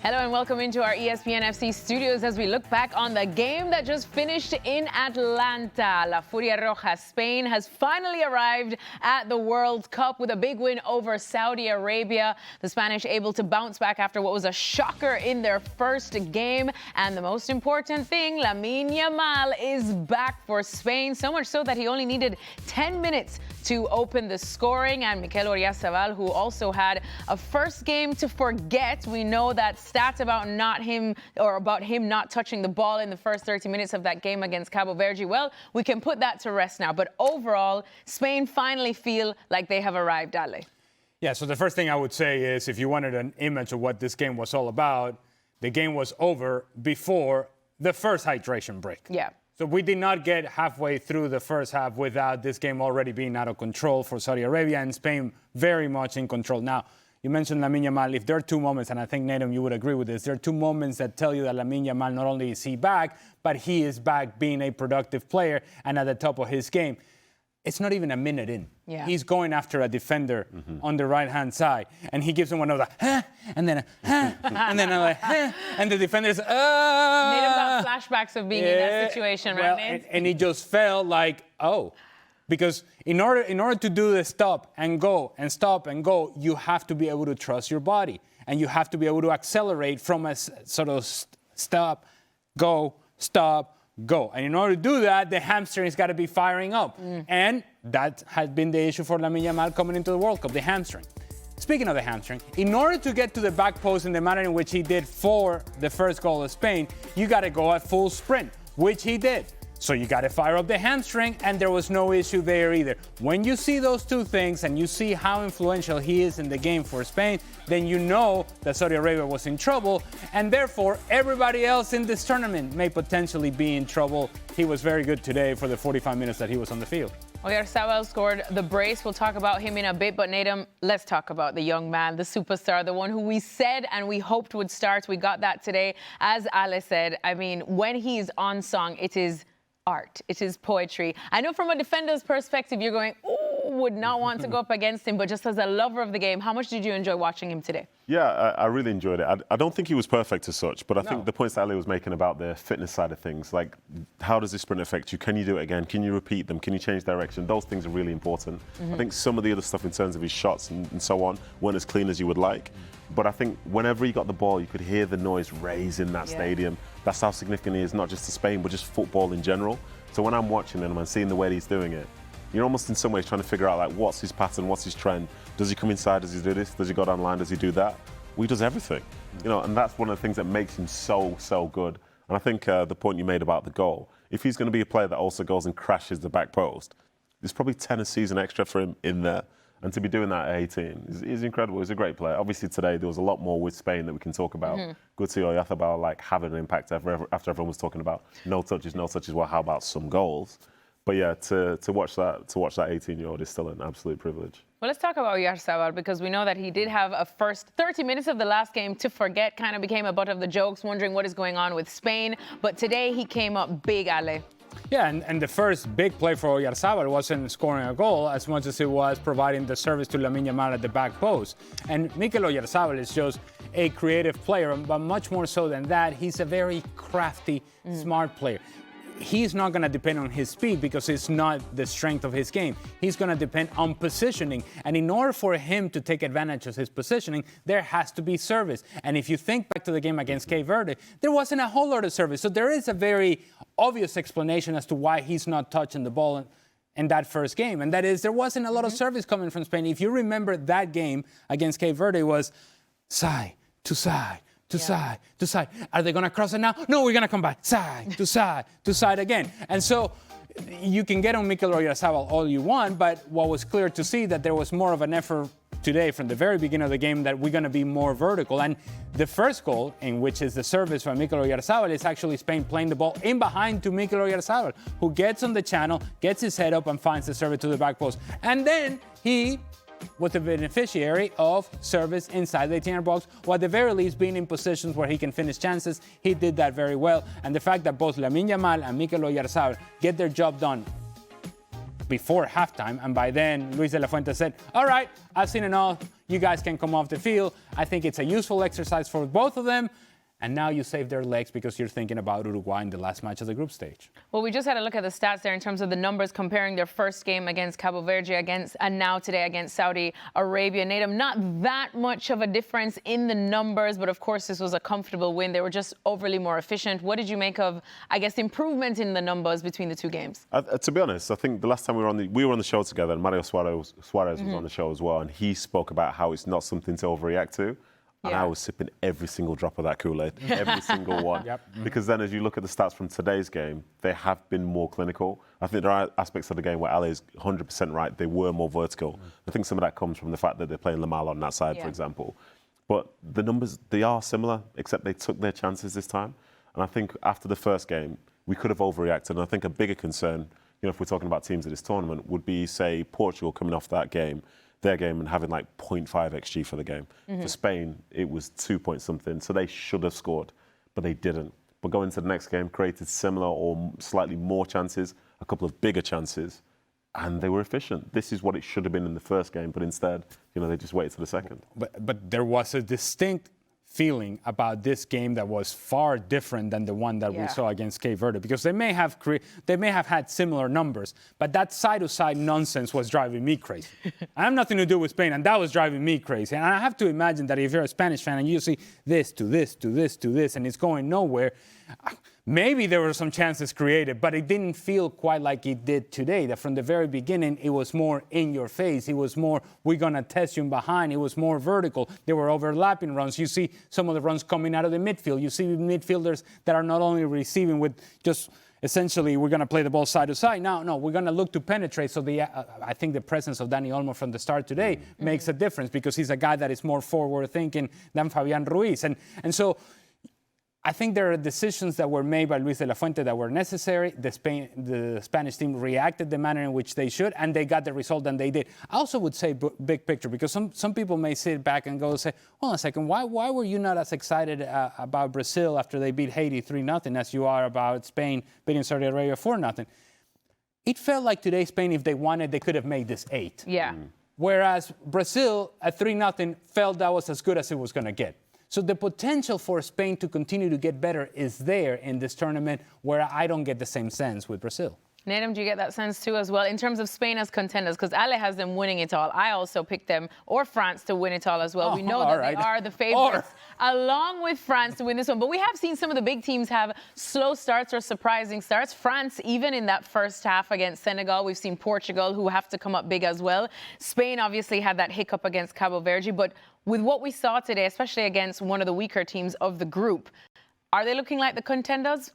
Hello and welcome into our ESPN FC studios as we look back on the game that just finished in Atlanta. La Furia Roja, Spain, has finally arrived at the World Cup with a big win over Saudi Arabia. The Spanish able to bounce back after what was a shocker in their first game. And the most important thing, Lamine Yamal is back for Spain, so much so that he only needed 10 minutes to open the scoring. And Oyarzabal, who also had a first game to forget. We know that stats about him not touching the ball in the first 30 minutes of that game against Cabo Verde. Well, we can put that to rest now. But overall, Spain finally feel like they have arrived, Ale. Yeah, so the first thing I would say is if you wanted an image of what this game was all about, the game was over before the first hydration break. Yeah. So we did not get halfway through the first half without this game already being out of control for Saudi Arabia, and Spain very much in control. Now, you mentioned Lamine Yamal. If there are two moments, and I think, Nedum, you would agree with this, there are two moments that tell you that Lamine Yamal, not only is he back, but he is back being a productive player and at the top of his game. It's not even a minute in. Yeah. He's going after a defender on the right-hand side, and he gives him one of the, and then and then and the defender's, Nedum got flashbacks of being in that situation, right, Nate? And he just felt like, because in order to do the stop and go, you have to be able to trust your body, and you have to be able to accelerate from a sort of stop, go, stop, go. And in order to do that, the hamstring's got to be firing up. And that has been the issue for Lamine Yamal coming into the World Cup, the hamstring. Speaking of the hamstring, in order to get to the back post in the manner in which he did for the first goal of Spain, you got to go at full sprint, which he did. So you got to fire up the hamstring, and there was no issue there either. When you see those two things and you see how influential he is in the game for Spain, then you know that Saudi Arabia was in trouble, and therefore everybody else in this tournament may potentially be in trouble. He was very good today for the 45 minutes that he was on the field. Oyarzabal scored the brace. We'll talk about him in a bit, but Nedum, let's talk about the young man, the superstar, the one who we said and we hoped would start. We got that today. As Ale said, I mean, when he's on song, it is art. It is poetry. I know from a defender's perspective, you're going, would not want to go up against him, but just as a lover of the game, how much did you enjoy watching him today? Yeah, I really enjoyed it. I don't think he was perfect as such, but I think the points that Ali was making about the fitness side of things, like how does this sprint affect you? Can you do it again? Can you repeat them? Can you change direction? Those things are really important. I think some of the other stuff in terms of his shots and so on weren't as clean as you would like. But I think whenever he got the ball, you could hear the noise raise in that stadium. That's how significant he is, not just to Spain, but just football in general. So when I'm watching him and seeing the way he's doing it, you're almost in some ways trying to figure out, like, what's his pattern, what's his trend? Does he come inside? Does he do this? Does he go down line? Does he do that? Well, he does everything. You know, and that's one of the things that makes him so, so good. And I think the point you made about the goal, if he's going to be a player that also goes and crashes the back post, there's probably 10 a season extra for him in there. And to be doing that at 18 is incredible. He's a great player. Obviously, today there was a lot more with Spain that we can talk about. Good to see Oyarzabal like having an impact after everyone was talking about no touches. Well, how about some goals? But yeah, to watch that 18-year-old is still an absolute privilege. Well, let's talk about Oyarzabal, because we know that he did have a first 30 minutes of the last game to forget, kind of became a butt of the jokes, wondering what is going on with Spain. But today he came up big, Ale. Yeah, and the first big play for Oyarzabal wasn't scoring a goal as much as it was providing the service to Lamine Yamal at the back post. And Mikel Oyarzabal is just a creative player, but much more so than that, he's a very crafty, smart player. He's not going to depend on his speed because it's not the strength of his game. He's going to depend on positioning. And in order for him to take advantage of his positioning, there has to be service. And if you think back to the game against Cape Verde, there wasn't a whole lot of service. So there is a very obvious explanation as to why he's not touching the ball in that first game. And that is, there wasn't a lot of service coming from Spain. If you remember that game against Cape Verde, it was side to side. To side, to side. Are they going to cross it now? No, we're going to come back. Side, to side again. And so you can get on Mikel Oyarzabal all you want, but what was clear to see that there was more of an effort today from the very beginning of the game that we're going to be more vertical. And the first goal, in which is the service from Mikel Oyarzabal, is actually Spain playing the ball in behind to Mikel Oyarzabal, who gets on the channel, gets his head up and finds the service to the back post. And then he was the beneficiary of service inside the 18-yard box, or at the very least being in positions where he can finish chances. He did that very well. And the fact that both Lamine Yamal and Mikel Oyarzabal get their job done before halftime, and by then Luis de la Fuente said, all right, I've seen enough, you guys can come off the field. I think it's a useful exercise for both of them. And now you save their legs because you're thinking about Uruguay in the last match of the group stage. Well, we just had a look at the stats there in terms of the numbers comparing their first game against Cabo Verde and now today against Saudi Arabia. Nedum, not that much of a difference in the numbers, but of course this was a comfortable win. They were just overly more efficient. What did you make of, I guess, improvement in the numbers between the two games? To be honest, I think the last time we were on the show together, and Mario Suarez was on the show as well, and he spoke about how it's not something to overreact to. And I was sipping every single drop of that Kool-Aid, every single one. Because then as you look at the stats from today's game, they have been more clinical. I think there are aspects of the game where Ale is 100% right. They were more vertical. I think some of that comes from the fact that they're playing Yamal on that side, for example. But the numbers, they are similar, except they took their chances this time. And I think after the first game, we could have overreacted. And I think a bigger concern, if we're talking about teams at this tournament, would be, say, Portugal coming off their game, and having like 0.5 XG for the game. For Spain, it was 2 point something, so they should have scored, but they didn't. But going into the next game, created similar or slightly more chances, a couple of bigger chances, and they were efficient. This is what it should have been in the first game, but instead, they just waited till the second. But there was a distinct feeling about this game that was far different than the one that we saw against Cape Verde, because they may have had similar numbers, but that side-to-side nonsense was driving me crazy. I have nothing to do with Spain, and that was driving me crazy. And I have to imagine that if you're a Spanish fan and you see this to this to this to this, and it's going nowhere, maybe there were some chances created, but it didn't feel quite like it did today. That from the very beginning, it was more in your face. It was more, we're going to test you behind. It was more vertical. There were overlapping runs. You see some of the runs coming out of the midfield. You see midfielders that are not only receiving with just essentially, we're going to play the ball side to side. No, we're going to look to penetrate. So I think the presence of Dani Olmo from the start today makes a difference, because he's a guy that is more forward thinking than Fabian Ruiz. And so I think there are decisions that were made by Luis de la Fuente that were necessary. The Spanish team reacted the manner in which they should, and they got the result that they did. I also would say big picture, because some people may sit back and go say, hold on a second, why were you not as excited about Brazil after they beat Haiti 3-0 as you are about Spain beating Saudi Arabia 4-0? It felt like today Spain, if they wanted, they could have made this 8. Yeah. Whereas Brazil at 3-0 felt that was as good as it was going to get. So the potential for Spain to continue to get better is there in this tournament, where I don't get the same sense with Brazil. Nedum, do you get that sense too as well in terms of Spain as contenders? Because Ale has them winning it all. I also picked them, or France, to win it all as well. We know that they are the favorites, along with France, to win this one. But we have seen some of the big teams have slow starts or surprising starts. France, even in that first half against Senegal. We've seen Portugal, who have to come up big as well. Spain obviously had that hiccup against Cabo Verde. But with what we saw today, especially against one of the weaker teams of the group, are they looking like the contenders?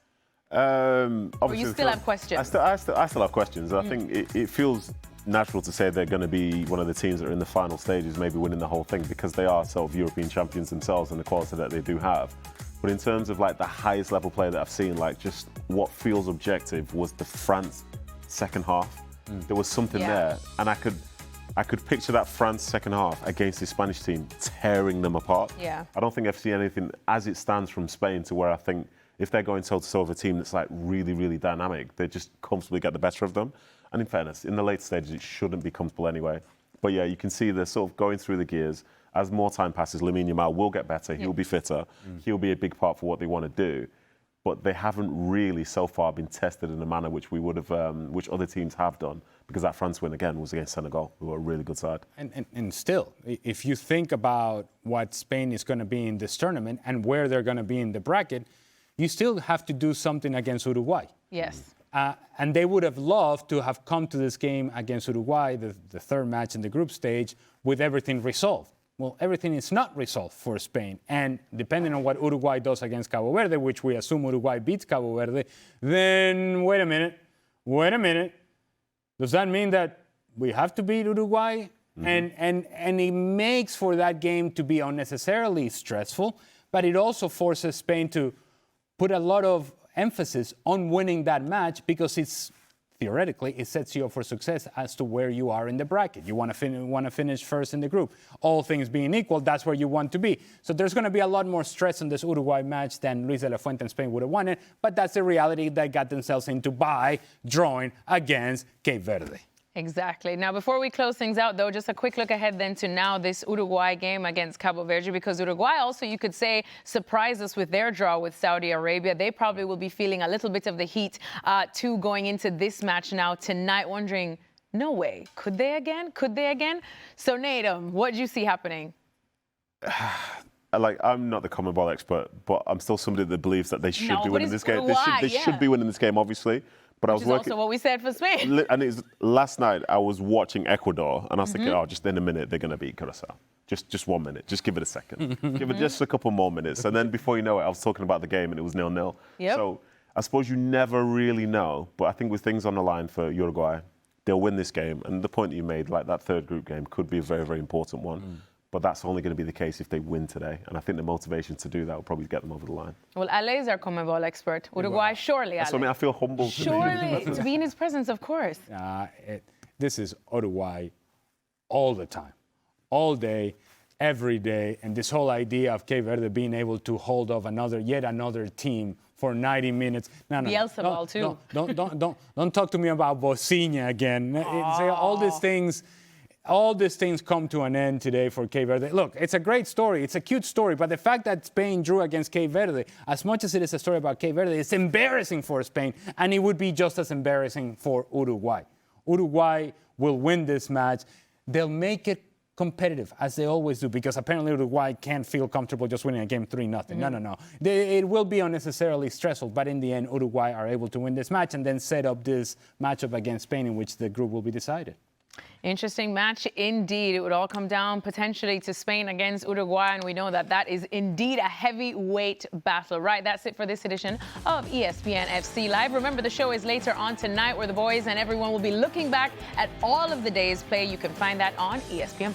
Or you still have questions? I still have questions. I think it feels natural to say they're going to be one of the teams that are in the final stages, maybe winning the whole thing, because they are sort of European champions themselves and the quality that they do have. But in terms of like the highest level play that I've seen, like just what feels objective, was the France second half. There was something there, and I could picture that France second half against the Spanish team tearing them apart. I don't think I've seen anything as it stands from Spain to where I think if they're going toe-to-toe with a team that's like really, really dynamic, they just comfortably get the better of them. And in fairness, in the late stages, it shouldn't be comfortable anyway. But yeah, you can see they're sort of going through the gears. As more time passes, Lamine Yamal will get better. He'll be fitter. He'll be a big part for what they want to do. But they haven't really so far been tested in a manner which we would have, which other teams have done. Because that France win, again, was against Senegal, who are a really good side. And still, if you think about what Spain is going to be in this tournament and where they're going to be in the bracket, you still have to do something against Uruguay. Yes. And they would have loved to have come to this game against Uruguay, the third match in the group stage, with everything resolved. Well, everything is not resolved for Spain. And depending on what Uruguay does against Cabo Verde, which we assume Uruguay beats Cabo Verde, then wait a minute. Does that mean that we have to beat Uruguay? And it makes for that game to be unnecessarily stressful, but it also forces Spain to put a lot of emphasis on winning that match, because it's theoretically it sets you up for success as to where you are in the bracket. You want to finish first in the group. All things being equal, that's where you want to be. So there's going to be a lot more stress on this Uruguay match than Luis de la Fuente and Spain would have wanted, but that's the reality they got themselves into by drawing against Cape Verde. Exactly. Now, before we close things out, though, just a quick look ahead then to now this Uruguay game against Cabo Verde, because Uruguay also, you could say, surprised us with their draw with Saudi Arabia. They probably will be feeling a little bit of the heat, too, going into this match now tonight, wondering, no way, could they again? Could they again? So, Nedum, what do you see happening? I'm not the common ball expert, but I'm still somebody that believes that they should be winning this game. Uruguay, they should be winning this game, obviously. But Which is also what we said for Spain. And last night I was watching Ecuador, and I was thinking, oh, just in a minute they're going to beat Curacao. Just 1 minute. Just give it a second. Give it just a couple more minutes. And then before you know it, I was talking about the game, and it was 0-0. Yep. So I suppose you never really know. But I think with things on the line for Uruguay, they'll win this game. And the point that you made, like that third group game, could be a very, very important one. But that's only going to be the case if they win today. And I think the motivation to do that will probably get them over the line. Well, Ale is our common ball expert. Uruguay, surely, Ale. That's what I mean. I feel humbled. Surely, to be in his presence, of course. This is Uruguay all the time, all day, every day. And this whole idea of Cape Verde being able to hold off yet another team for 90 minutes. No, Bielsa too. Don't talk to me about Bocinha again. All these things come to an end today for Cape Verde. Look, it's a great story. It's a cute story. But the fact that Spain drew against Cape Verde, as much as it is a story about Cape Verde, it's embarrassing for Spain. And it would be just as embarrassing for Uruguay. Uruguay will win this match. They'll make it competitive, as they always do, because apparently Uruguay can't feel comfortable just winning a game 3-0. No. It will be unnecessarily stressful. But in the end, Uruguay are able to win this match and then set up this matchup against Spain in which the group will be decided. Interesting match indeed. It would all come down potentially to Spain against Uruguay, and we know that that is indeed a heavyweight battle. Right, that's it for this edition of ESPN FC Live. Remember, the show is later on tonight, where the boys and everyone will be looking back at all of the day's play. You can find that on ESPN+.